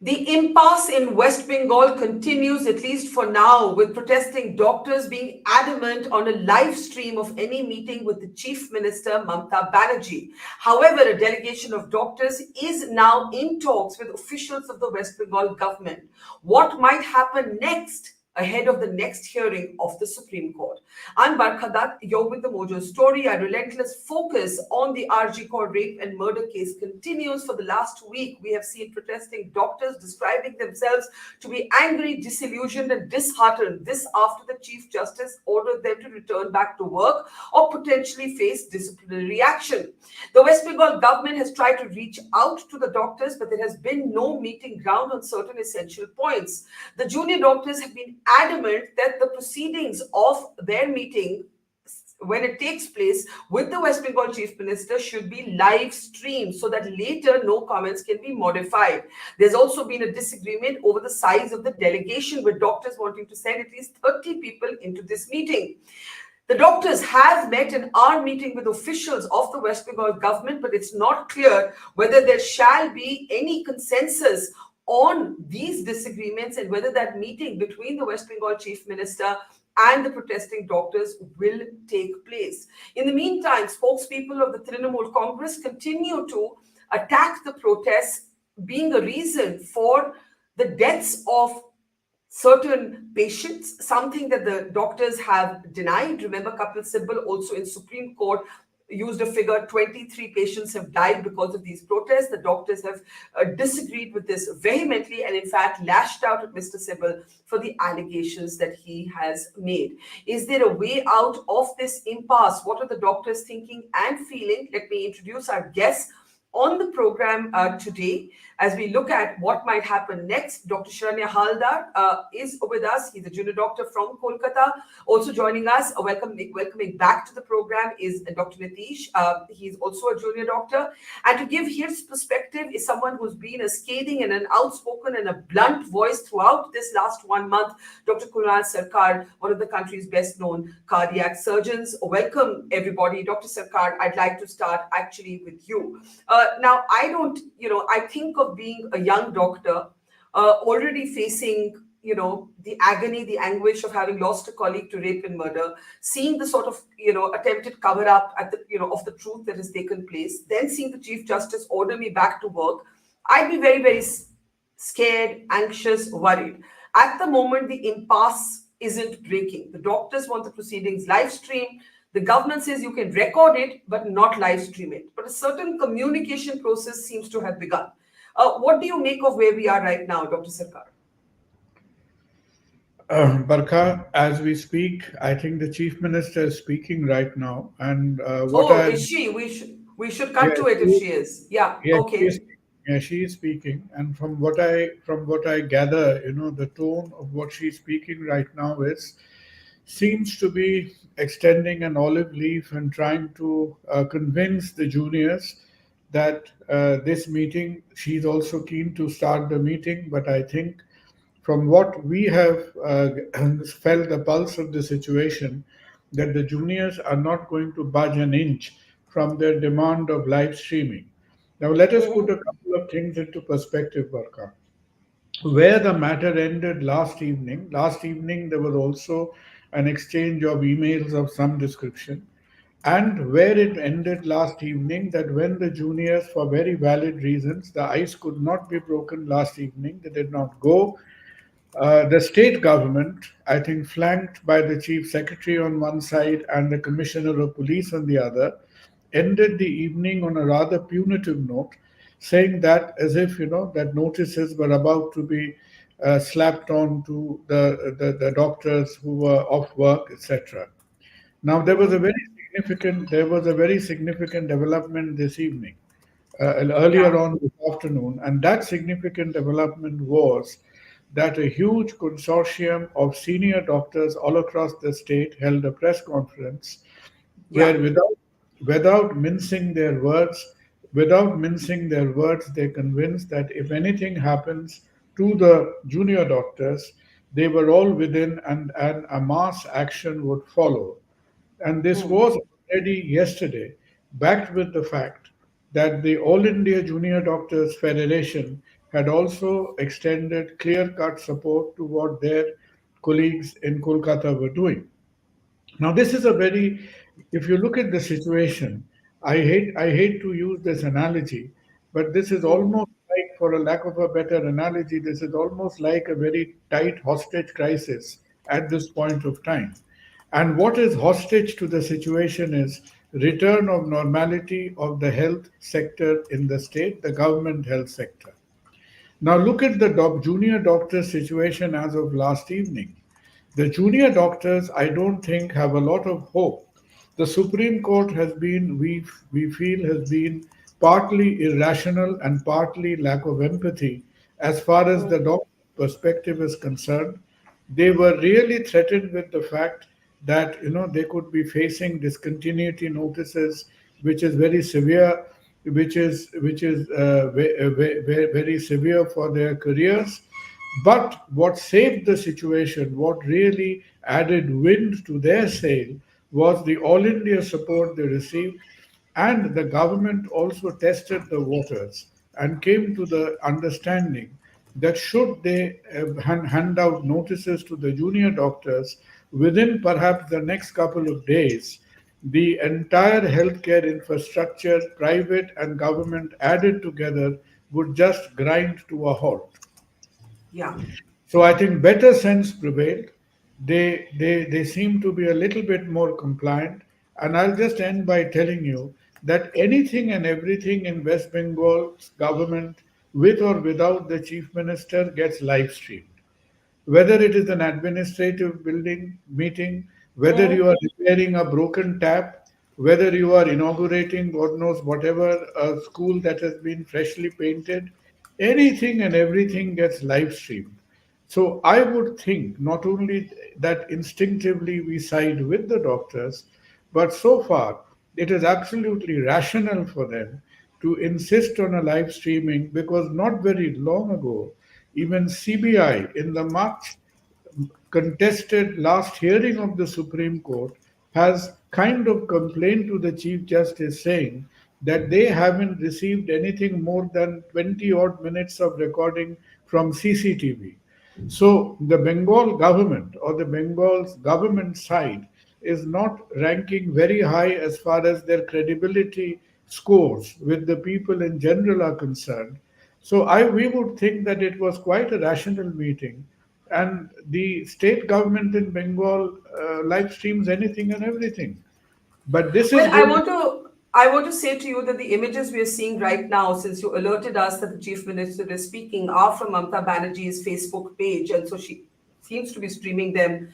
The impasse in West Bengal continues, at least for now, with protesting doctors being adamant on a live stream of any meeting with the Chief Minister, Mamata Banerjee. However, a delegation of doctors is now in talks with officials of the West Bengal government. What might happen next? Ahead of the next hearing of the Supreme Court. I'm Barkha, you're with the Mojo story. Our relentless focus on the RG Kaur rape and murder case continues. For the last week, we have seen protesting doctors describing themselves to be angry, disillusioned, and disheartened. This after the Chief Justice ordered them to return back to work or potentially face disciplinary action. The West Bengal government has tried to reach out to the doctors, but there has been no meeting ground on certain essential points. The junior doctors have been adamant that the proceedings of their meeting, when it takes place with the West Bengal Chief Minister, should be live streamed so that later no comments can be modified. There's also been a disagreement over the size of the delegation, with doctors wanting to send at least 30 people into this meeting. The doctors have met and are meeting with officials of the West Bengal government, but it's not clear whether there shall be any consensus on these disagreements and whether that meeting between the West Bengal Chief Minister and the protesting doctors will take place. In the meantime, spokespeople of the Trinamool Congress continue to attack the protests being a reason for the deaths of certain patients, something that the doctors have denied. Remember, Kapil Sibal also in Supreme Court used a figure: 23 patients have died because of these protests. The doctors have disagreed with this vehemently and in fact lashed out at Mr. Sibal for the allegations that he has made. Is there a way out of this impasse? What are the doctors thinking and feeling? Let me introduce our guests on the program today as we look at what might happen next. Dr. Sharanya Haldar is with us. He's a junior doctor from Kolkata. Also joining us, welcoming back to the program, is Dr. Nitish. He's also a junior doctor. And to give his perspective is someone who's been a scathing and an outspoken and a blunt voice throughout this last 1 month, Dr. Kunal Sarkar, one of the country's best known cardiac surgeons. Welcome, everybody. Dr. Sarkar, I'd like to start actually with you. Now, I think of being a young doctor already facing, the agony, the anguish of having lost a colleague to rape and murder, seeing the sort of, attempted cover up at the, of the truth that has taken place, then seeing the Chief Justice order me back to work. I'd be very, very scared, anxious, worried. At the moment, the impasse isn't breaking. The doctors want the proceedings live streamed. The government says you can record it, but not live stream it. But a certain communication process seems to have begun. What do you make of where we are right now, Dr. Sarkar? Barkha, as we speak, I think the Chief Minister is speaking right now. And is she? We should cut to it if she is. Yeah. Okay. She is speaking. And from what I gather, the tone of what she's speaking right now seems to be extending an olive leaf and trying to convince the juniors that this meeting, she's also keen to start the meeting. But I think from what we have felt the pulse of the situation, that the juniors are not going to budge an inch from their demand of live streaming. Now, let us put a couple of things into perspective, Barkha. Where the matter ended last evening there was also an exchange of emails of some description. And where it ended last evening, that when the juniors, for very valid reasons, the ice could not be broken last evening, they did not go. The state government, I think flanked by the chief secretary on one side and the commissioner of police on the other, ended the evening on a rather punitive note, saying that as if that notices were about to be slapped on to the doctors who were off work, etc. Now there was a very significant development this evening, earlier on this afternoon, and that significant development was that a huge consortium of senior doctors all across the state held a press conference where, without mincing their words, they convinced that if anything happens to the junior doctors, they were all within, and a mass action would follow. And this was already yesterday backed with the fact that the All India Junior Doctors Federation had also extended clear cut support to what their colleagues in Kolkata were doing. Now, this is a very, if you look at the situation, I hate to use this analogy, but this is Hmm. almost like, for a lack of a better analogy, this is almost like a very tight hostage crisis at this point of time. And what is hostage to the situation is return of normality of the health sector in the state, the government health sector. Now look at the junior doctor situation as of last evening. The junior doctors, I don't think, have a lot of hope. The Supreme Court has been, we feel, has been partly irrational and partly lack of empathy as far as the Hmm. doctor perspective is concerned. They were really threatened with the fact that they could be facing discontinuity notices, which is very severe, which is very severe for their careers. But what saved the situation, what really added wind to their sail, was the all India support they received, and the government also tested the waters and came to the understanding that should they hand out notices to the junior doctors within perhaps the next couple of days, the entire healthcare infrastructure, private and government added together, would just grind to a halt. Yeah. So I think better sense prevailed. They seem to be a little bit more compliant. And I'll just end by telling you that anything and everything in West Bengal's government, with or without the chief minister, gets live streamed, whether it is an administrative building meeting, whether Hmm. you are repairing a broken tap, whether you are inaugurating God knows whatever a school that has been freshly painted, anything and everything gets live streamed. So I would think not only that instinctively we side with the doctors, but so far it is absolutely rational for them to insist on a live streaming, because not very long ago, even CBI in the March contested last hearing of the Supreme Court has kind of complained to the Chief Justice saying that they haven't received anything more than 20 odd minutes of recording from CCTV. So the Bengal government, or the Bengal's government side, is not ranking very high as far as their credibility scores with the people in general are concerned. So we would think that it was quite a rational meeting, and the state government in Bengal live streams anything and everything. But this is Well, I going. want to I want to say to you that the images we are seeing right now, since you alerted us that the chief minister is speaking, are from Mamata Banerjee's Facebook page, and so she seems to be streaming them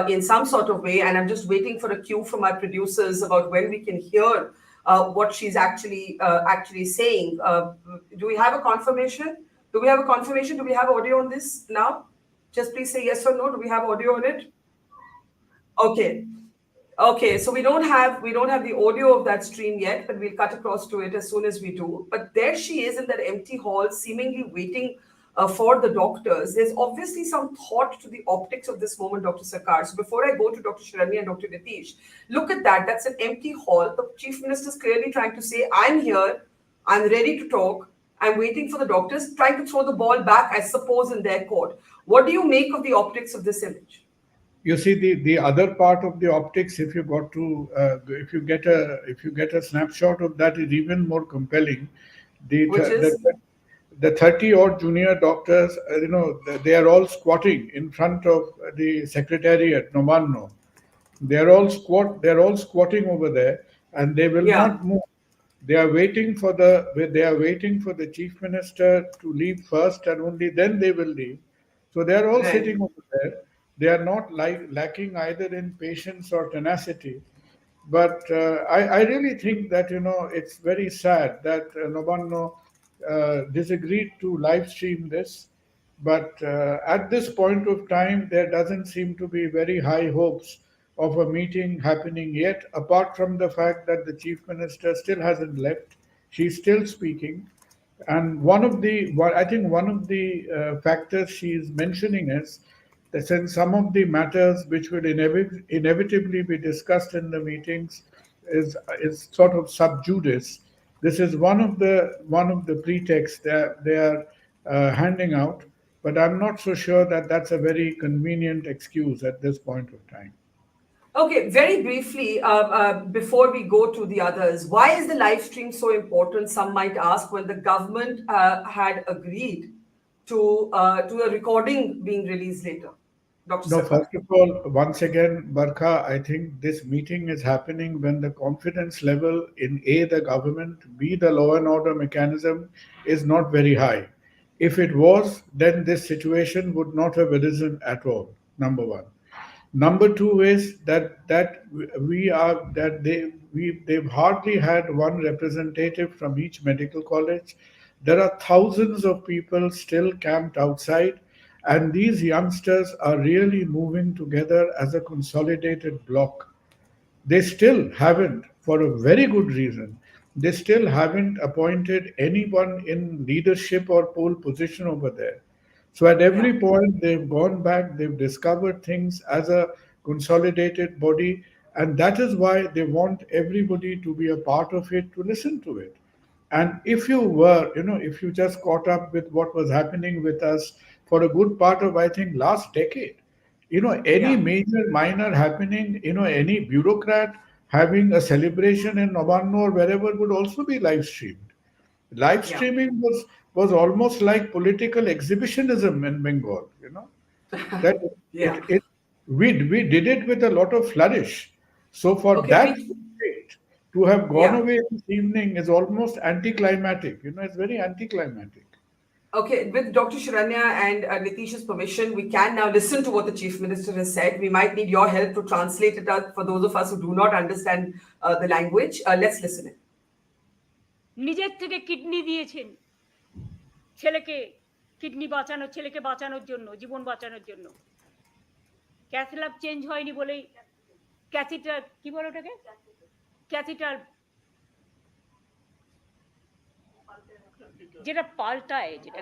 in some sort of way. And I'm just waiting for a cue from our producers about when we can hear what she's actually saying. Do we have a confirmation? Do we have a confirmation? Do we have audio on this now? Just please say yes or no. Do we have audio on it? Okay. Okay, so we don't have the audio of that stream yet, but we'll cut across to it as soon as we do. But there she is in that empty hall, seemingly waiting for the doctors. There's obviously some thought to the optics of this moment, Dr. Sarkar. So before I go to Dr. Sharanya and Dr. Nitish, look at that. That's an empty hall. The chief minister is clearly trying to say, "I'm here. I'm ready to talk. I'm waiting for the doctors," trying to throw the ball back, I suppose, in their court. What do you make of the optics of this image? You see, the other part of the optics, if you got to if you get a snapshot of that, is even more compelling. The Which th- the is, the 30 odd junior doctors, they are all squatting in front of the secretariat, Nomanno. They're all squatting over there, and they will yeah, not move. They are waiting for the chief minister to leave first, and only then they will leave. So they are all right. sitting over there. They are not lacking either in patience or tenacity. But I really think that it's very sad that Nobano disagreed to live stream this. But at this point of time, there doesn't seem to be very high hopes of a meeting happening yet, apart from the fact that the chief minister still hasn't left. She's still speaking. And I think one of the factors she's mentioning is that since some of the matters which will inevitably be discussed in the meetings is sort of sub judice, this is one of the pretexts that they are handing out. But I'm not so sure that that's a very convenient excuse at this point of time. Okay, very briefly, before we go to the others, why is the live stream so important? Some might ask, when the government had agreed to a recording being released later. Dr. No, Sarkar. first of all, once again, Barkha, I think this meeting is happening when the confidence level in A, the government, B, the law and order mechanism is not very high. If it was, then this situation would not have arisen at all, number one. Number two is that we are that they've hardly had one representative from each medical college. There are thousands of people still camped outside, and these youngsters are really moving together as a consolidated block. They still haven't, for a very good reason, they still haven't appointed anyone in leadership or pole position over there. So at Yeah, every point, they've gone back, they've discovered things as a consolidated body, and that is why they want everybody to be a part of it, to listen to it. And if you were, if you just caught up with what was happening with us for a good part of, I think, last decade, any yeah, major, minor happening, any bureaucrat having a celebration in Novanno or wherever would also be live streamed. Live yeah, streaming was almost like political exhibitionism in Bengal, that yeah. it we did it with a lot of flourish. So for Okay, that we state to have gone yeah. away this evening is almost anticlimactic. It's very anticlimactic. Okay, with Dr. Sharanya and Nitish's permission, we can now listen to what the Chief Minister has said. We might need your help to translate it out for those of us who do not understand the language. Let's listen in. নিজের থেকে kidney দিয়েছেন ছেলেকে, kidney বাঁচানো, ছেলেকে বাঁচানোর জন্য, জীবন বাঁচানোর জন্য। ক্যাথল্যাব চেঞ্জ হয়নি বলেই ক্যাথিটার, কি বলে ওটাকে, ক্যাথিটার, যেটা পাল্টায়, যেটা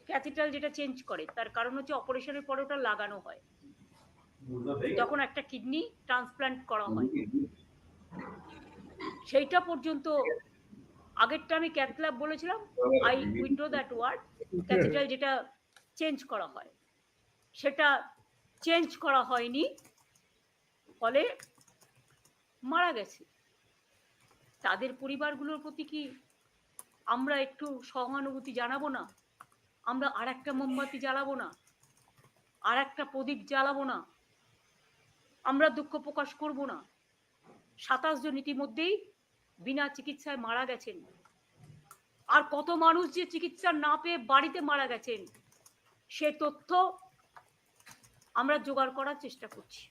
ক্যাথিটাল যেটা চেঞ্জ করে, তার কারণ হচ্ছে অপারেশনের পরে ওটা লাগানো হয় যখন একটা কিডনি ট্রান্সপ্লান্ট করা হয়। সেইটা পর্যন্ত, আগেরটা আমি ক্যাথল্যাব বলেছিলাম, আই উইথড্র দ্যাট ওয়ার্ড। ক্যাথিটাল যেটা চেঞ্জ করা হয় সেটা চেঞ্জ করা হয়নি, ফলে মারা গেছে। তাদের পরিবারগুলোর প্রতি কি আমরা একটু সহানুভূতি জানাবো না? আমরা আর একটা মোমবাতি জ্বালাবো না? আর একটা প্রদীপ জ্বালাবো না? আমরা দুঃখ প্রকাশ করব না? 27 জন ইতিমধ্যেই বিনা চিকিৎসায় মারা গেছেন। আর কত মানুষ যে চিকিৎসা না পেয়ে বাড়িতে মারা গেছেন, সে তথ্য আমরা জোগাড় করার চেষ্টা করছি।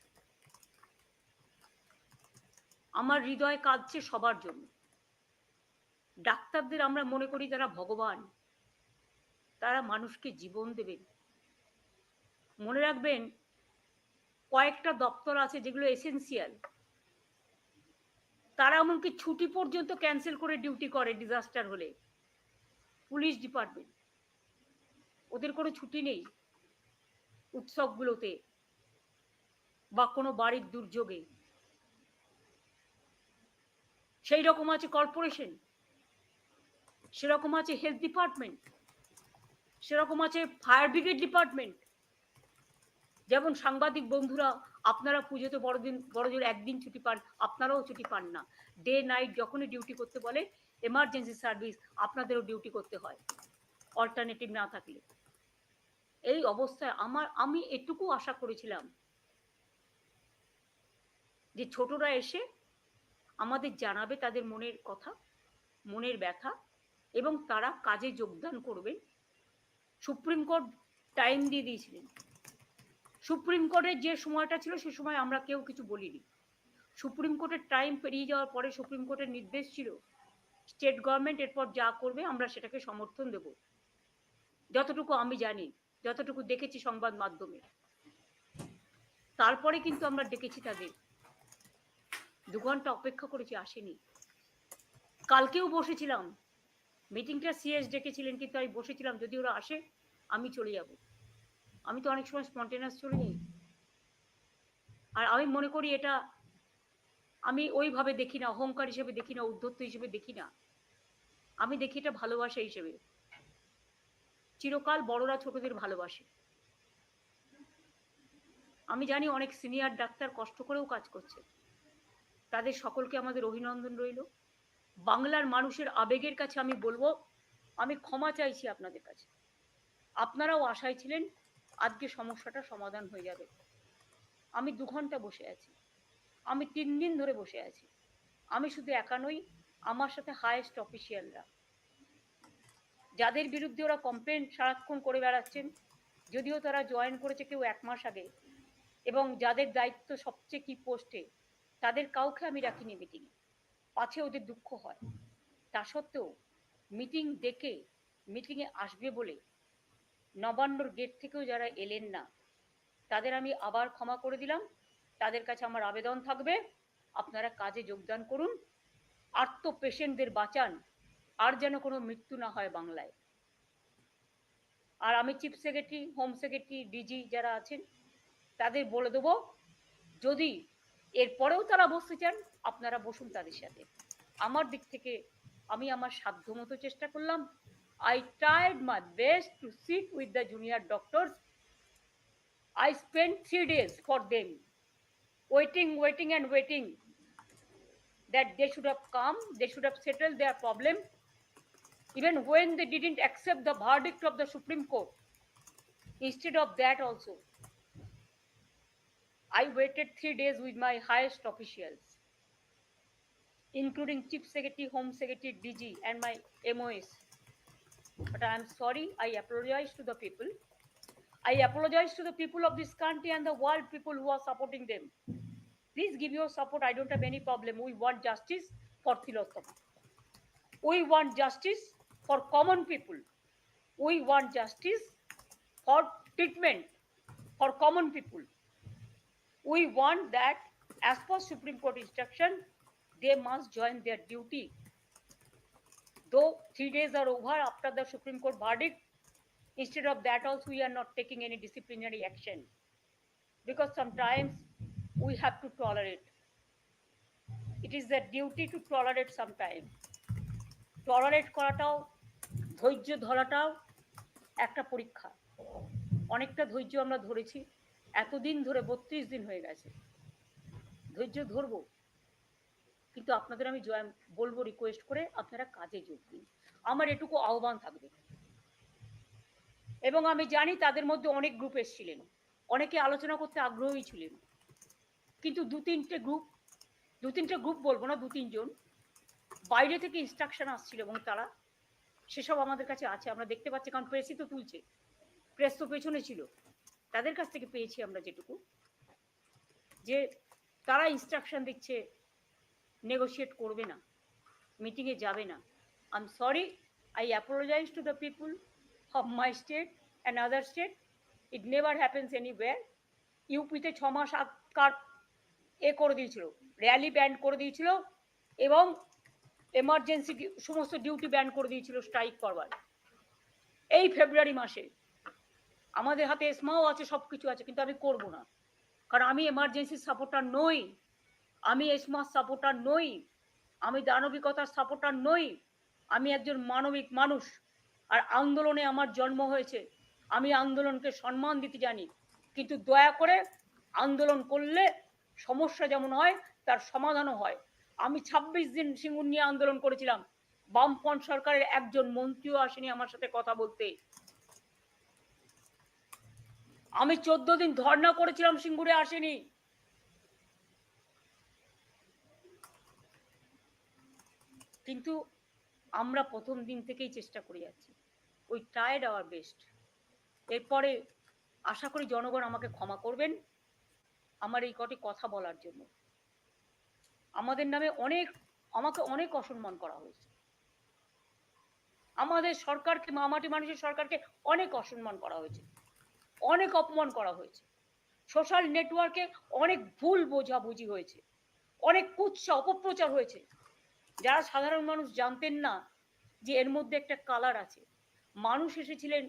আমার হৃদয় কাঁদছে সবার জন্য। ডাক্তারদের আমরা মনে করি তারা ভগবান, তারা মানুষকে জীবন দেবেন। মনে রাখবেন, কয়েকটা দপ্তর আছে যেগুলো এসেন্সিয়াল, তারা এমনকি ছুটি পর্যন্ত ক্যান্সেল করে ডিউটি করে ডিজাস্টার হলে। পুলিশ ডিপার্টমেন্ট, ওদের কোনো ছুটি নেই উৎসবগুলোতে বা কোনো বাড়ির দুর্যোগে। সেই রকম আছে কর্পোরেশন, সেরকম আছে হেলথ ডিপার্টমেন্ট, সেরকম আছে ফায়ার ব্রিগেড ডিপার্টমেন্ট। যেমন সাংবাদিক বন্ধুরা, আপনারা পুজোতে বড়জোর একদিন ছুটি পান, আপনারাও ছুটি পান না। ডে নাইট যখনই ডিউটি করতে বলে এমার্জেন্সি সার্ভিস, আপনাদেরও ডিউটি করতে হয় অল্টারনেটিভ না থাকলে। এই অবস্থায় আমি এটুকু আশা করেছিলাম যে ছোটরা এসে আমাদের জানাবে তাদের মনের কথা, মনের ব্যথা, এবং তারা কাজে যোগদান করবেন। সুপ্রিম কোর্ট টাইম দিয়ে দিয়েছিলেন। সুপ্রিম কোর্টের যে সময়টা ছিল সে সময় আমরা কেউ কিছু বলিনি। সুপ্রিম কোর্টের টাইম পেরিয়ে যাওয়ার পরে সুপ্রিম কোর্টের নির্দেশ ছিল স্টেট গভর্নমেন্ট এরপর যা করবে আমরা সেটাকে সমর্থন দেব। যতটুকু আমি জানি, যতটুকু দেখেছি সংবাদ মাধ্যমে। তারপরে কিন্তু আমরা ডেকেছি তাদের, 2 ঘন্টা অপেক্ষা করেছি, আসেনি। কালকেও বসেছিলাম, মিটিংটা সিএস ডেকেছিলেন, কিন্তু আমি বসেছিলাম যদি ওরা আসে আমি চলে যাব। আমি তো অনেক সময় স্পন্টেনাস চলে যাই। আর আমি মনে করি এটা আমি ওইভাবে দেখি না, অহংকার হিসেবে দেখি না, উদ্ধত্ত হিসেবে দেখি না, আমি দেখি এটা ভালোবাসা হিসেবে। চিরকাল বড়রা ছোটদের ভালোবাসে। আমি জানি অনেক সিনিয়র ডাক্তার কষ্ট করেও কাজ করছে, তাদের সকলকে আমাদের অভিনন্দন রইল। বাংলার মানুষের আবেগের কাছে আমি বলবো, আমি ক্ষমা চাইছি আপনাদের কাছে। আপনারাও আশায় ছিলেন আজকে সমস্যাটা সমাধান হয়ে যাবে। আমি 2 ঘন্টা বসে আছি, আমি 3 দিন ধরে বসে আছি। আমি শুধু একা নই, আমার সাথে হাইয়েস্ট অফিসিয়ালরা, যাদের বিরুদ্ধে ওরা কমপ্লেন সারাক্ষণ করে বেড়াচ্ছেন, যদিও তারা জয়েন করেছে কেউ 1 মাস আগে, এবং যাদের দায়িত্ব সবচেয়ে কি পোস্টে, তাদের কাউকে আমি রাখিনি মিটিংয়ে, পাছে ওদের দুঃখ হয়। তা সত্ত্বেও মিটিং ডেকে মিটিংয়ে আসবে বলে নবান্নর গেট থেকেও যারা এলেন না, তাদের আমি আবার ক্ষমা করে দিলাম। তাদের কাছে আমার আবেদন থাকবে, আপনারা কাজে যোগদান করুন, আর্ত পেশেন্টদের বাঁচান, আর যেন কোনো মৃত্যু না হয় বাংলায়। আর আমি chief secretary, home secretary, DG যারা আছেন, তাদের বলে দেবো, যদি এরপরেও তারা বসতে চান, আপনারা বসুন তাদের সাথে। আমার দিক থেকে আমি আমার সাধ্যমতো চেষ্টা করলাম। I tried my best to sit with the junior doctors. I spent 3 days for them, waiting and waiting that they should have come, they should have settled their problem. Even when they didn't accept the verdict of the Supreme Court, instead of that also, I waited 3 days with my highest officials, including Chief Secretary, Home Secretary, DG, and my MOS. But I am sorry, I apologize to the people. I apologize to the people of this country and the world people who are supporting them. Please give your support. I don't have any problem. We want justice for Tilottama. We want justice for common people. We want justice for treatment for common people. We want that, as per Supreme Court instruction, they must join their duty. Though 3 days are over after the Supreme Court verdict, instead of that also we are not taking any disciplinary action, because sometimes we have to tolerate. It is their duty to tolerate sometimes. Tolerate করাটাও, ধৈর্য ধরাটাও একটা পরীক্ষা। অনেকটা ধৈর্য আমরা ধরেছি, এতদিন ধরে 32 দিন হয়ে গেছে, ধৈর্য ধরবো। কিন্তু আপনাদের আমি বলবো রিকোয়েস্ট করে, আপনারা কাজে যোগ দিন, আমার এটুকু আহ্বান থাকবে। এবং আমি জানি তাদের মধ্যে অনেক গ্রুপ এসেছিলেন, অনেকে আলোচনা করতে আগ্রহী ছিলেন, কিন্তু 2-3টে গ্রুপ বলবো না, 2-3 জন বাইরে থেকে ইনস্ট্রাকশন আসছিল, এবং তারা সেসব আমাদের কাছে আছে, আমরা দেখতে পাচ্ছি, কারণ প্রেসই তো তুলছে, প্রেস তো পেছনে ছিল, তাদের কাছ থেকে পেয়েছি আমরা যেটুকু, যে তারা ইনস্ট্রাকশন দিচ্ছে নেগোশিয়েট করবে না, মিটিংয়ে যাবে না। I am sorry, I apologize to the people of my state and other state. It never happens anywhere. ইউপিতে 6 মাস আগকার করে দিয়েছিল, র্যালি ব্যান করে দিয়েছিল, এবং এমার্জেন্সি সমস্ত ডিউটি ব্যান করে দিয়েছিল স্ট্রাইক করবার। এই ফেব্রুয়ারি মাসে আমাদের হাতে এসমাও আছে, সব কিছু আছে, কিন্তু আমি করব না, কারণ আমি এমার্জেন্সির সাপোর্টার নই, আমি এসমার সাপোর্টার নই, আমি দানবিকতার সাপোর্টার নই, আমি একজন মানবিক মানুষ, আর আন্দোলনে আমার জন্ম হয়েছে, আমি আন্দোলনকে সম্মান দিতে জানি, কিন্তু দয়া করে আন্দোলন করলে সমস্যা যেমন হয় তার সমাধানও হয়। আমি 26 দিন সিঙ্গুর নিয়ে আন্দোলন করেছিলাম, বামপন্থ সরকারের একজন মন্ত্রীও আসেনি আমার সাথে কথা বলতে। আমি 14 দিন ধর্ণা করেছিলাম, সিঙ্গুরে আসেনি। কিন্তু আমরা প্রথম দিন থেকেই চেষ্টা করে যাচ্ছি, উই ট্রাইড আওয়ার বেস্ট। এরপরে আশা করি জনগণ আমাকে ক্ষমা করবেন আমার এই কটি কথা বলার জন্য। আমাদের নামে আমাকে অনেক অসম্মান করা হয়েছে, আমাদের সরকারকে, মামাটি মানুষের সরকারকে অনেক অসম্মান করা হয়েছে, অনেক অপমান করা হয়েছে, সোশ্যাল নেটওয়ার্কে অনেক ভুল বোঝাবুঝি হয়েছে, অনেক কুৎসা অপপ্রচার হয়েছে, যারা সাধারণ মানুষ জানতেন না যে এর মধ্যে একটা কালার আছে। মানুষ এসেছিলেন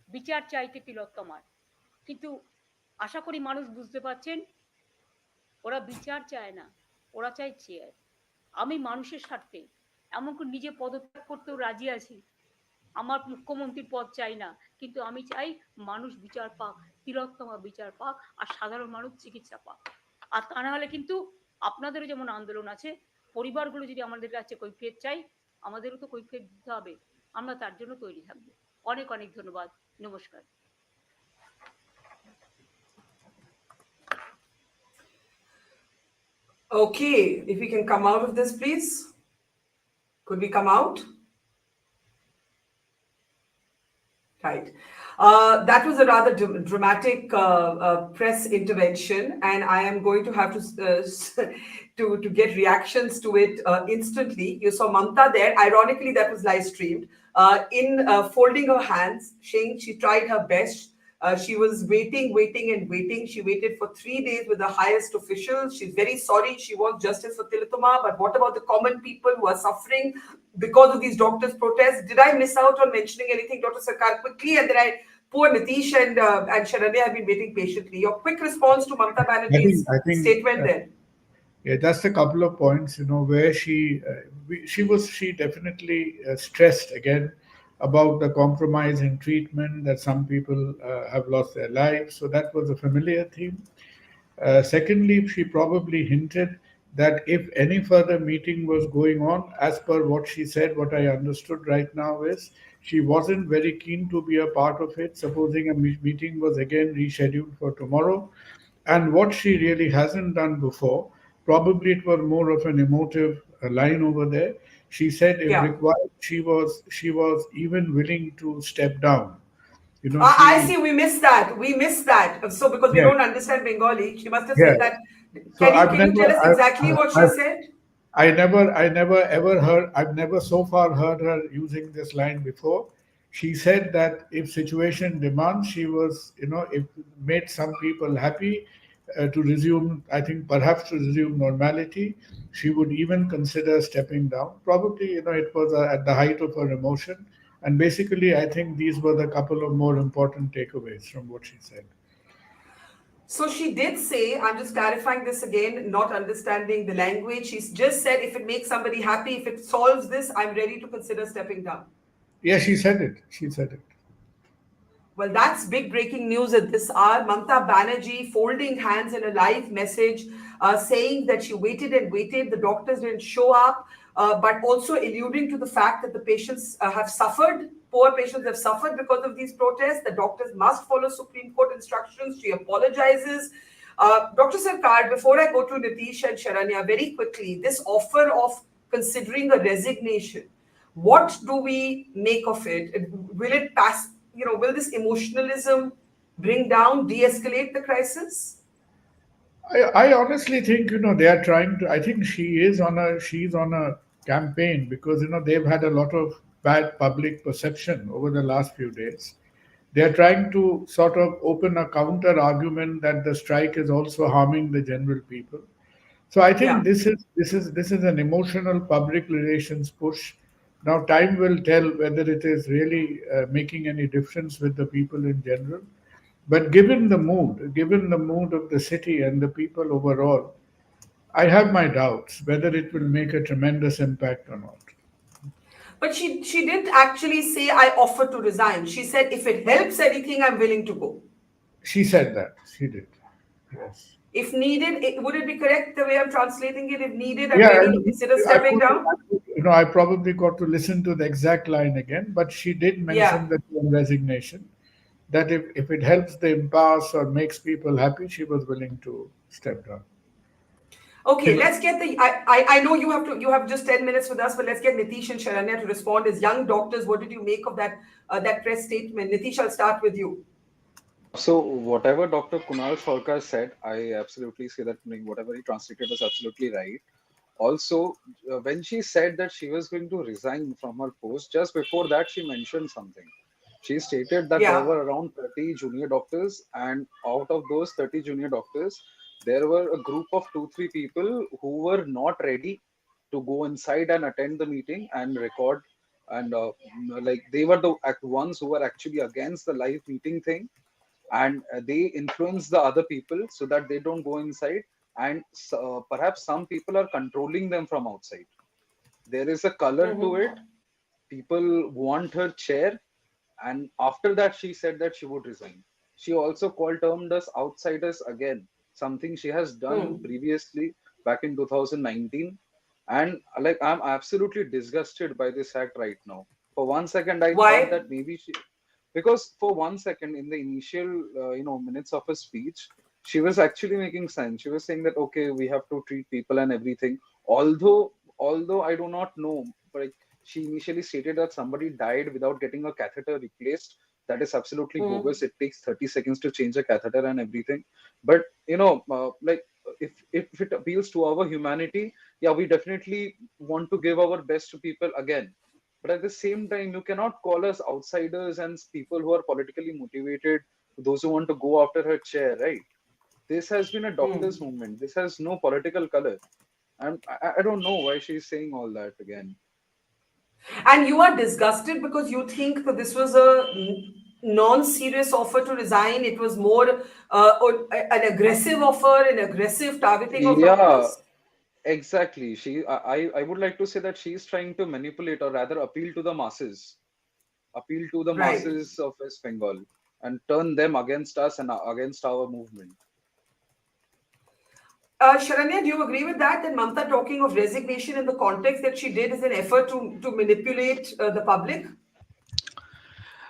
বিচার চাইতে তিলোত্তমার, কিন্তু আশা করি মানুষ বুঝতে পারছেন ওরা বিচার চায় না, ওরা চায় চেয়ার। আমি মানুষের স্বার্থে এমনকি নিজে পদত্যাগ করতেও রাজি আছি, আমার মুখ্যমন্ত্রীর পদ চাই না, কিন্তু আমি চাই মানুষ বিচার পাক, তিলোত্তমা বিচার পাক, আর সাধারণ মানুষ চিকিৎসা পাক। আর তা না হলে কিন্তু আপনাদেরও যেমন আন্দোলন আছে, পরিবারগুলো যদি আমাদের কাছে কৈফিয়ত চাই, আমাদেরও তো কৈফিয়ত দিতে হবে। আমরা তার জন্য তৈরি থাকবো। অনেক অনেক ধন্যবাদ। নমস্কার। Okay, if we can come out of this, please. Could we come out? Right. That was a rather dramatic press intervention, and I am going to have to get reactions to it instantly. You saw Mamata there. Ironically, that was live streamed. In folding her hands, saying she tried her best. She was waiting, waiting, and waiting. She waited for 3 days with the highest officials. She's very sorry. She wants justice for Tilottama. But what about the common people who are suffering because of these doctors' protests? Did I miss out on mentioning anything, Dr. Sarkar, quickly? And then poor Nitish and Sharanya have been waiting patiently. Your quick response to Mamata Banerjee's statement there. Yeah, just a couple of points, where she definitely stressed again about the compromise in treatment, that some people have lost their lives. So that was a familiar theme. Secondly, she probably hinted that if any further meeting was going on, as per what she said, what I understood right now is she wasn't very keen to be a part of it, supposing a meeting was again rescheduled for tomorrow. And what she really hasn't done before, probably it was more of an emotive line over there. She said, if Yeah. required, she was even willing to step down. I She see. We missed that. We missed that. So because we yeah don't understand Bengali, she must have yeah. said that. So Can you tell us exactly what she said? I never ever heard, I've never so far heard her using this line before. She said that if situation demands, she was, if made some people happy to resume, I think perhaps to resume normality, she would even consider stepping down. Probably, it was at the height of her emotion. And basically, I think these were the couple of more important takeaways from what she said. So she did say, I'm just clarifying this again, not understanding the language. She's just said, if it makes somebody happy, if it solves this, I'm ready to consider stepping down. Yeah, she said it. She said it. Well, that's big breaking news at this hour. Mamata Banerjee folding hands in a live message, saying that she waited and waited. The doctors didn't show up, but also alluding to the fact that the patients have suffered. Poor patients have suffered because of these protests. The doctors must follow Supreme Court instructions. She apologizes. Dr. Sarkar, before I go to Nitish and Sharanya, very quickly, this offer of considering a resignation, what do we make of it? Will it pass? Will this emotionalism bring down, de-escalate the crisis? I honestly think they are trying to. I think she's on a campaign because they've had a lot of bad public perception over the last few days. They are trying to sort of open a counter argument that the strike is also harming the general people. So I think Yeah. this is an emotional public relations push. Now time will tell whether it is really making any difference with the people in general. But given the mood of the city and the people overall, I have my doubts whether it will make a tremendous impact or not. But she didn't actually say, I offer to resign. She said, if it helps anything, I'm willing to go. She said that. She did. Yes. If needed, would it be correct the way I'm translating it? If needed, I'm Yeah, ready to and consider I stepping probably, down. I probably got to listen to the exact line again, but she did Yeah. mention that in resignation, that if it helps the impasse or makes people happy, she was willing to step down. Okay, let's get the. I know you have just 10 minutes with us, but let's get Nitish and Sharanya to respond as young doctors. What did you make of that press statement? Nitish, I'll start with you. So whatever Dr. Kunal Sholkar said, I absolutely say that whatever he translated was absolutely right. Also, when she said that she was going to resign from her post, just before that she mentioned something. She stated that there Yeah. were around 30 junior doctors, and out of those 30 junior doctors, there were a group of 2, 3 people who were not ready to go inside and attend the meeting and record. And like they were the ones who were actually against the live meeting thing, and they influence the other people so that they don't go inside, and perhaps some people are controlling them from outside. There is a color to it. people want her chair, and after that she said that she would resign. She also called termed us outsiders again, something she has done Hmm. previously back in 2019. And like, I'm absolutely disgusted by this act right now. For 1 second I thought Why? that maybe she, because for 1 second in the initial minutes of her speech, she was actually making sense. She was saying that okay, we have to treat people and everything. Although I do not know, but she initially stated that somebody died without getting a catheter replaced. That is absolutely Hmm. bogus. It takes 30 seconds to change a catheter and everything. But like, if it appeals to our humanity, yeah, we definitely want to give our best to people again. But at the same time, you cannot call us outsiders and people who are politically motivated, those who want to go after her chair, right? This has been a doctor's Hmm. movement. This has no political color. And I don't know why she's saying all that again. And you are disgusted because you think that this was a non-serious offer to resign. It was more an aggressive offer, an aggressive targeting of Yeah, doctors. exactly. I would like to say that she's trying to manipulate, or rather appeal to the Right. masses of West Bengal and turn them against us and against our movement. Sharanya, do you agree with that? That Mamta talking of resignation in the context that she did is an effort to manipulate the public?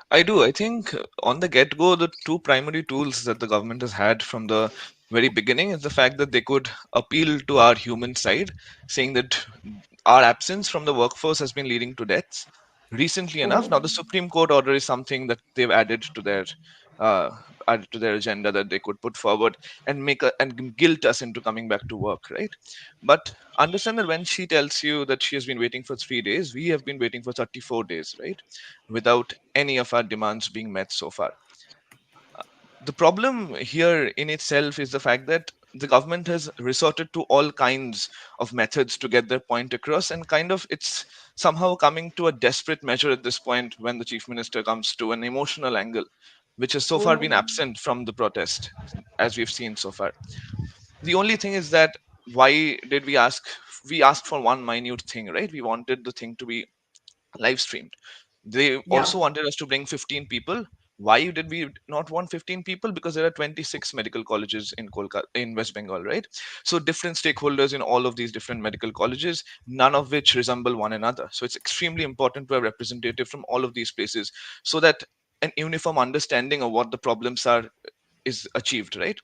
I do. I think on the get go, the two primary tools that the government has had from the very beginning is the fact that they could appeal to our human side, saying that our absence from the workforce has been leading to deaths. Recently enough, now the Supreme Court order is something that they've uh, added to their agenda that they could put forward and and guilt us into coming back to work, right? But understand that when she tells you that she has been waiting for 3 days, we have been waiting for 34 days, right? Without any of our demands being met so far. The problem here in itself is the fact that the government has resorted to all kinds of methods to get their point across, and kind of it's somehow coming to a desperate measure at this point when the chief minister comes to an emotional angle, which has so far been absent from the protest, as we've seen so far. The only thing is that why did we ask? We asked for one minute thing, right? We wanted the thing to be live streamed. They Yeah. also wanted us to bring 15 people. Why did we not want 15 people? Because there are 26 medical colleges in Kolkata, in West Bengal, right? So different stakeholders in all of these different medical colleges, none of which resemble one another. So it's extremely important to have representative from all of these places so that an uniform understanding of what the problems are is achieved, right?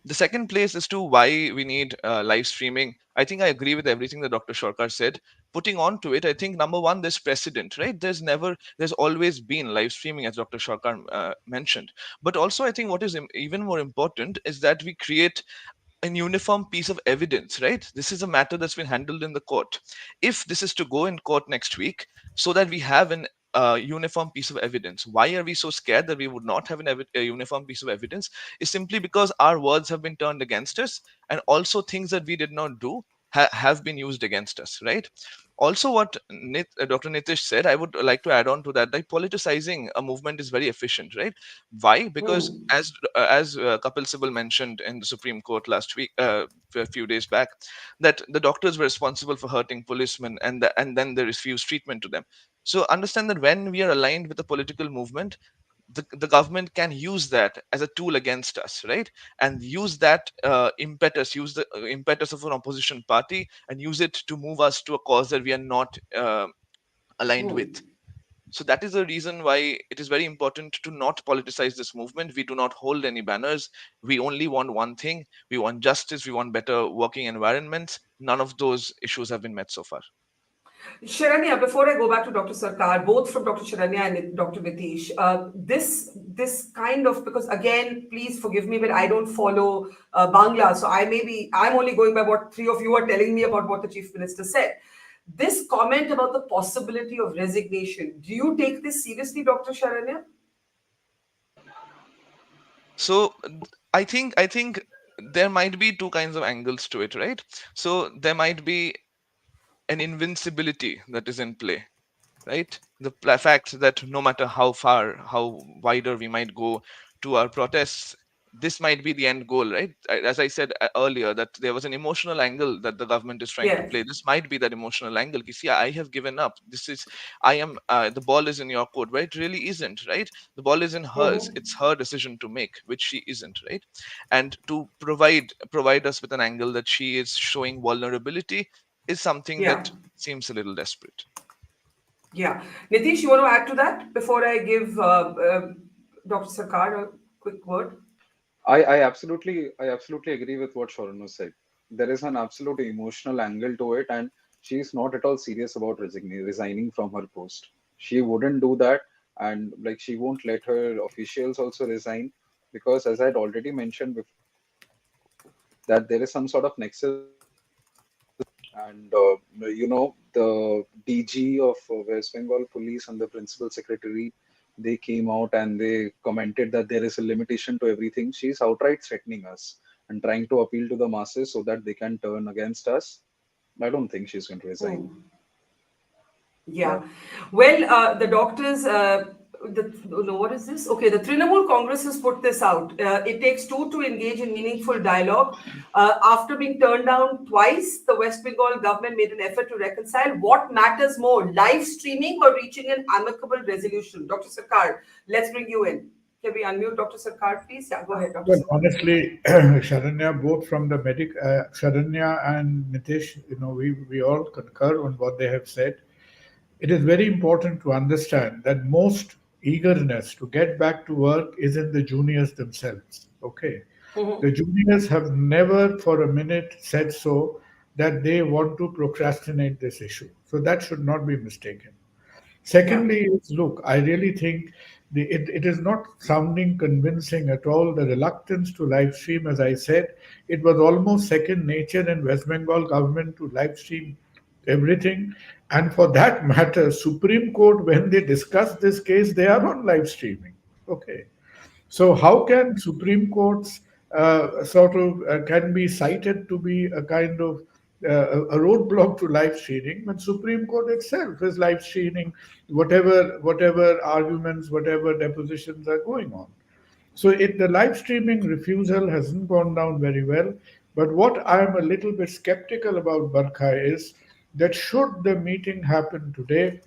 The second place as to why we need live streaming, I think I agree with everything that Dr. Shorkar said. Putting on to it, I think number one, there's precedent, right? There's always been live streaming, as Dr. Shorkar mentioned. But also, I think what is even more important is that we create an uniform piece of evidence, right? This is a matter that's been handled in the court. If this is to go in court next week, so that we have an uniform piece of evidence. Why are we so scared that we would not have a uniform piece of evidence? Is simply because our words have been turned against us, and also things that we did not do have been used against us, right? Also, what Dr. Nitish said, I would like to add on to that. Like politicizing a movement is very efficient, right? Why? Because as Kapil Sibal mentioned in the Supreme Court last week, a few days back, that the doctors were responsible for hurting policemen, and then they refused treatment to them. So understand that when we are aligned with a political movement, the government can use that as a tool against us, right? And use that use the impetus of an opposition party, and use it to move us to a cause that we are not aligned with. So that is the reason why it is very important to not politicize this movement. We do not hold any banners. We only want one thing. We want justice. We want better working environments. None of those issues have been met so far. Sharanya, before I go back to Dr. Sarkar, both from Dr. Sharanya and Dr. Nitish, this kind of, because again, please forgive me, but I don't follow Bangla, so I'm only going by what three of you are telling me about what the chief minister said. This comment about the possibility of resignation, do you take this seriously, Dr. Sharanya? So I think there might be two kinds of angles to it, right? So there might be an invincibility that is in play, right? Fact that no matter how far, how wider we might go to our protests, this might be the end goal, right? As I said earlier, that there was an emotional angle that the government is trying to Yes. play. This might be that emotional angle. You see, I have given up. This is, I am, the ball is in your court, but it really isn't, right? The ball is in hers. Mhm. It's her decision to make, which she isn't, right? And to provide us with an angle that she is showing vulnerability is something Yeah. that seems a little desperate. Yeah. Nitish, you want to add to that before I give Dr. Sarkar a quick word? I absolutely agree with what Sharanu said. There is an absolute emotional angle to it, and she is not at all serious about resigning from her post. She wouldn't do that, and like she won't let her officials also resign because, as I had already mentioned before, that there is some sort of nexus between her and the DG of West Bengal Police and the Principal Secretary. They came out and they commented that there is a limitation to everything. She's outright threatening us and trying to appeal to the masses so that they can turn against us. I don't think she's going to resign. Yeah. Yeah. Well, the doctors, no, what is this? Okay, the Trinamool Congress has put this out. It takes two to engage in meaningful dialogue. After being turned down twice, the West Bengal government made an effort to reconcile. What matters more, live streaming or reaching an amicable resolution? Dr. Sarkar, let's bring you in. Can we unmute Dr. Sarkar, please? Yeah, go ahead, Dr. Well, Sarkar. honestly, Sharanya, both from the Sharanya and Nitish, we all concur on what they have said. It is very important to understand that most eagerness to get back to work is in the juniors themselves. Okay. The Mhm. juniors have never for a minute said so that they want to procrastinate this issue. So that should not be mistaken. Yeah. Secondly, look, I really think it is not sounding convincing at all. The reluctance to live stream, as I said, it was almost second nature in West Bengal government to live stream everything. And for that matter, Supreme Court, when they discuss this case, they are on live streaming. Okay. So how can Supreme Courts sort of can be cited to be a kind of a roadblock to live streaming when Supreme Court itself is live streaming whatever arguments, whatever depositions are going on. So the live streaming refusal hasn't gone down very well. But what I'm a little bit skeptical about, Barkha, is that should the meeting happen today,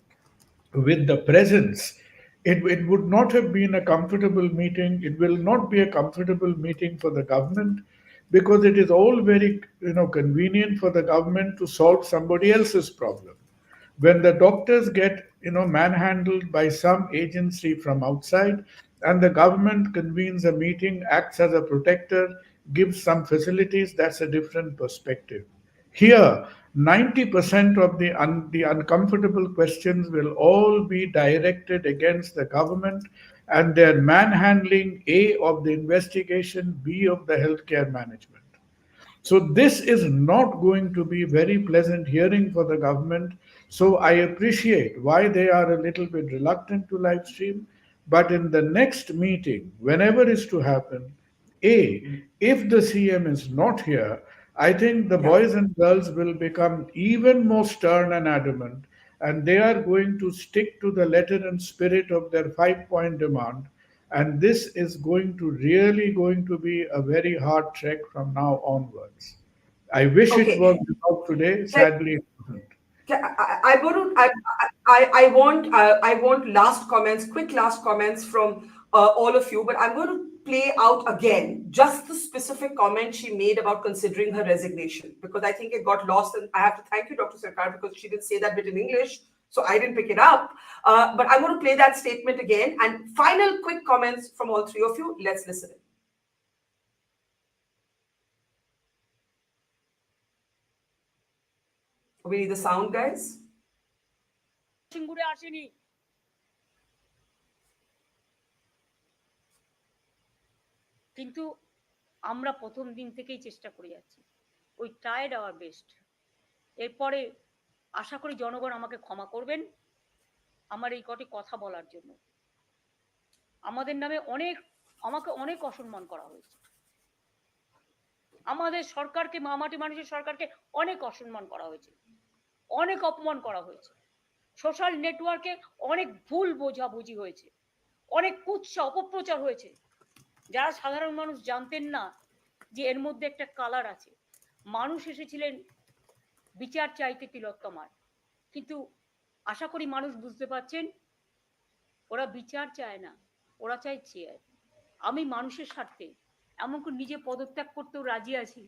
with the presence, it would not have been a comfortable meeting. It will not be a comfortable meeting for the government because it is all very convenient for the government to solve somebody else's problem. When the doctors get manhandled by some agency from outside and the government convenes a meeting, acts as a protector, gives some facilities, that's a different perspective. Here, 90% of the uncomfortable questions will all be directed against the government and their manhandling, A, of the investigation, B, of the healthcare management. So this is not going to be very pleasant hearing for the government. So I appreciate why they are a little bit reluctant to live stream. But in the next meeting, whenever is to happen, if the CM is not here, I think the Yeah. boys and girls will become even more stern and adamant, and they are going to stick to the letter and spirit of their 5 point demand. And this is going to be a very hard trek from now onwards. I wish it was Okay. without today. Sadly, it wasn't. I want to, I want last comments, quick last comments from all of you, but I'm going to play out again just the specific comment she made about considering her resignation because I think it got lost, and I have to thank you, Dr. Sarkar, because she didn't say that bit in English, so I didn't pick it up. But I'm going to play that statement again, and final quick comments from all three of you. Let's listen in. We need the sound, guys. সিঙ্গুরে আসেনি, কিন্তু আমরা প্রথম দিন থেকেই চেষ্টা করে যাচ্ছি। We tried our best. এরপরে আশা করি জনগণ আমাকে ক্ষমা করবেন আমার এই কটি কথা বলার জন্য। আমাদের নামে আমাকে অনেক অসম্মান করা হয়েছে। আমাদের সরকারকে, মামাটি মানুষের সরকারকে অনেক অসম্মান করা হয়েছে, অনেক অপমান করা হয়েছে। সোশ্যাল নেটওয়ার্কে অনেক ভুল বোঝাবুঝি হয়েছে, অনেক কুৎসা অপপ্রচার হয়েছে। যারা সাধারণ মানুষ জানতেন না যে এর মধ্যে একটা কালার আছে। মানুষ এসেছিলেন বিচার চাইতে তিলোত্তমার, কিন্তু আশা করি মানুষ বুঝতে পারছেন ওরা বিচার চায় না, ওরা চায় চেয়ার। আমি মানুষের স্বার্থে এমনকি নিজে পদত্যাগ করতেও রাজি আছি,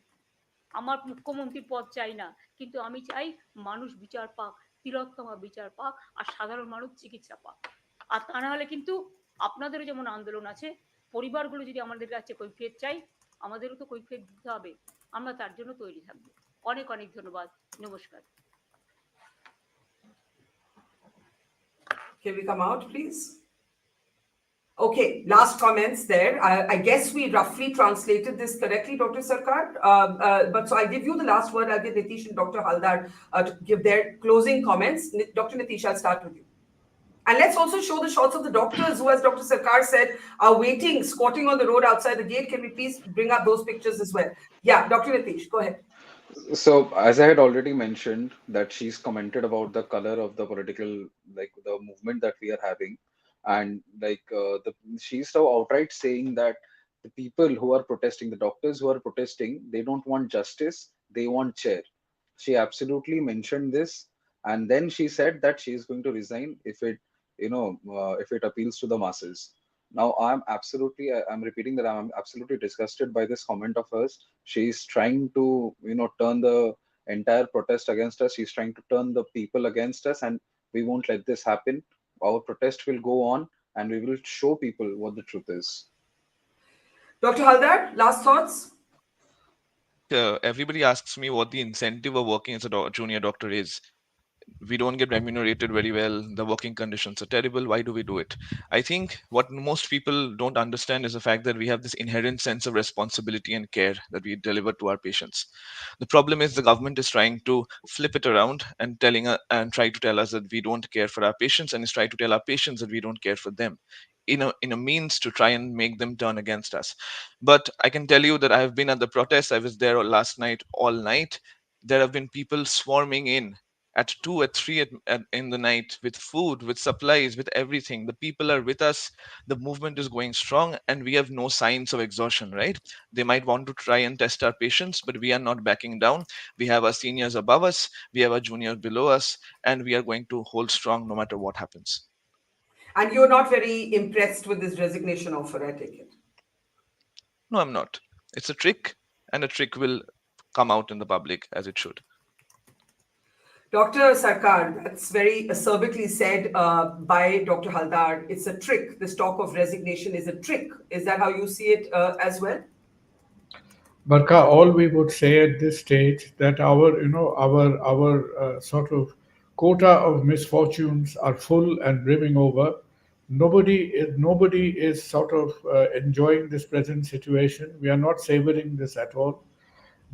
আমার মুখ্যমন্ত্রীর পদ চাই না, কিন্তু আমি চাই মানুষ বিচার পাক, তিলোত্তমা বিচার পাক, আর সাধারণ মানুষ চিকিৎসা পাক। আর তা না হলে কিন্তু আপনাদেরও যেমন আন্দোলন আছে, পরিবারগুলো যদি আমাদের কাছে কৈফিয়ত চাই, আমাদেরও তো কৈফিয়ত দিতে হবে, আমরা তার জন্য তৈরি থাকবো। অনেক অনেক ধন্যবাদ, নমস্কার। Can we come out, please? Okay, last comments there. I guess we roughly translated this correctly, Dr. Sarkar. But so I'll give you the last word. I'll give Nitish and Dr. Haldar to give their closing comments. Dr. Nitish, I'll start with you. And let's also show the shots of the doctors who, as Dr. Sarkar said, are waiting, squatting on the road outside the gate. Can we please bring up those pictures as well? Yeah, Dr. Nitish, go ahead. So, as I had already mentioned, that she's commented about the color of the political, like the movement that we are having, and she's so outright saying that the people who are protesting, the doctors who are protesting, they don't want justice, they want chair. She absolutely mentioned this, and then she said that she is going to resign if it, if it appeals to the masses. Now, I'm repeating that I'm absolutely disgusted by this comment of hers. She's trying to, turn the entire protest against us. She's trying to turn the people against us, and we won't let this happen. Our protest will go on, and we will show people what the truth is. Dr. Haldar, last thoughts? Everybody asks me what the incentive of working as a junior doctor is. We don't get remunerated very well, the working conditions are terrible. Why do we do it? I think what most people don't understand is the fact that we have this inherent sense of responsibility and care that we deliver to our patients. The problem is the government is trying to flip it around and try to tell us that we don't care for our patients, and is trying to tell our patients that we don't care for them, in a means to try and make them turn against us. But I can tell you that I have been at the protest. I was there last night all night. There have been people swarming in at 2 at 3 in the night with food, with supplies, with everything. The people are with us, the movement is going strong, and we have no signs of exhaustion, right? They might want to try and test our patience, but we are not backing down. We have our seniors above us, we have our juniors below us, and we are going to hold strong no matter what happens. And you're not very impressed with this resignation offer, I take it? No, I'm not. It's a trick, and a trick will come out in the public as it should. Dr. Sarkar, that's very acerbically said by Dr. Haldar. It's a trick. This talk of resignation is a trick. Is that how you see it as well? Barkha, all we would say at this stage that our sort of quota of misfortunes are full and brimming over. Nobody is sort of enjoying this present situation. We are not savoring this at all.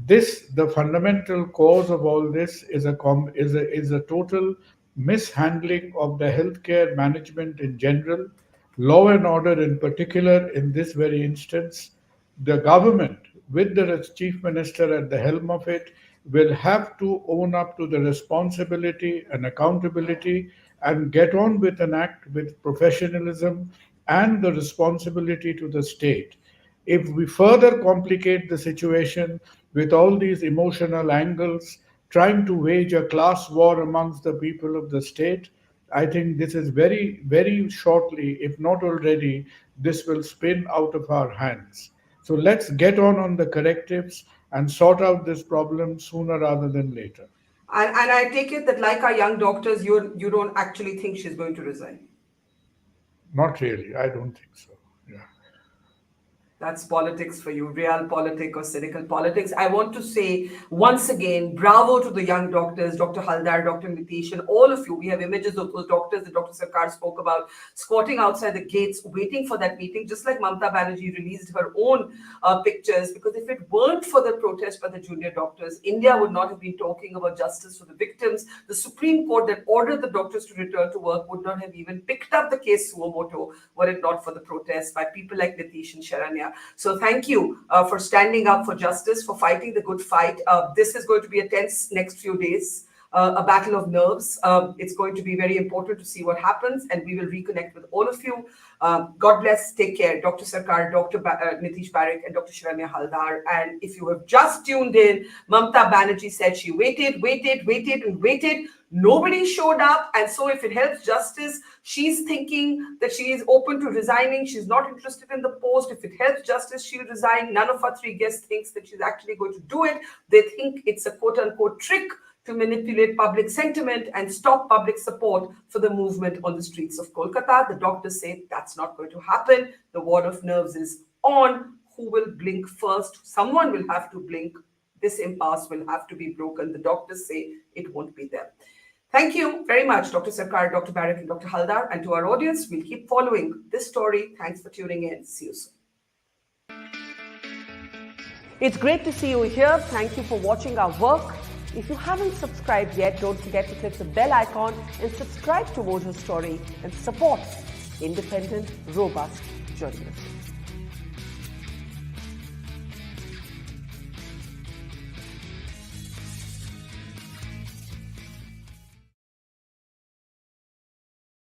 The fundamental cause of all this is a total mishandling of the healthcare management in general, law and order in particular. In this very instance, the government, with the chief minister at the helm of it, will have to own up to the responsibility and accountability and get on with an act with professionalism and the responsibility to the state. If we further complicate the situation with all these emotional angles, trying to wage a class war amongst the people of the state, I think this is very, very shortly, if not already, this will spin out of our hands. So let's get on the correctives and sort out this problem sooner rather than later. And I take it that, like our young doctors, you don't actually think she's going to resign? Not really. I don't think so. Yeah. That's politics for you, real politics or cynical politics. I want to say once again, bravo to the young doctors, Dr. Haldar, Dr. Nitish, and all of you. We have images of those doctors that Dr. Sarkar spoke about, squatting outside the gates, waiting for that meeting, just like Mamata Banerjee released her own pictures. Because if it weren't for the protest by the junior doctors, India would not have been talking about justice for the victims. The Supreme Court that ordered the doctors to return to work would not have even picked up the case suo moto were it not for the protests by people like Nitish and Sharanya. So thank you for standing up for justice, for fighting the good fight. This is going to be a tense next few days. a battle of nerves. It's going to be very important to see what happens, and we will reconnect with all of you. God bless. Take care. Dr. Sarkar, Dr. Nitish Parekh, and Dr. Shiranya Haldar. And if you have just tuned in, Mamata Banerjee said she waited, and waited. Nobody showed up. And so if it helps justice, she's thinking that she is open to resigning. She's not interested in the post. If it helps justice, she'll resign. None of our three guests thinks that she's actually going to do it. They think it's a quote-unquote trick to manipulate public sentiment and stop public support for the movement on the streets of Kolkata. The doctors say that's not going to happen. The war of nerves is on. Who will blink first? Someone will have to blink. This impasse will have to be broken. The doctors say it won't be there. Thank you very much, Dr. Sarkar, Dr. Parekh, and Dr. Haldar. And to our audience, we'll keep following this story. Thanks for tuning in. See you soon. It's great to see you here. Thank you for watching our work. If you haven't subscribed yet, don't forget to click the bell icon and subscribe to Mojo Story and support independent, robust journalism.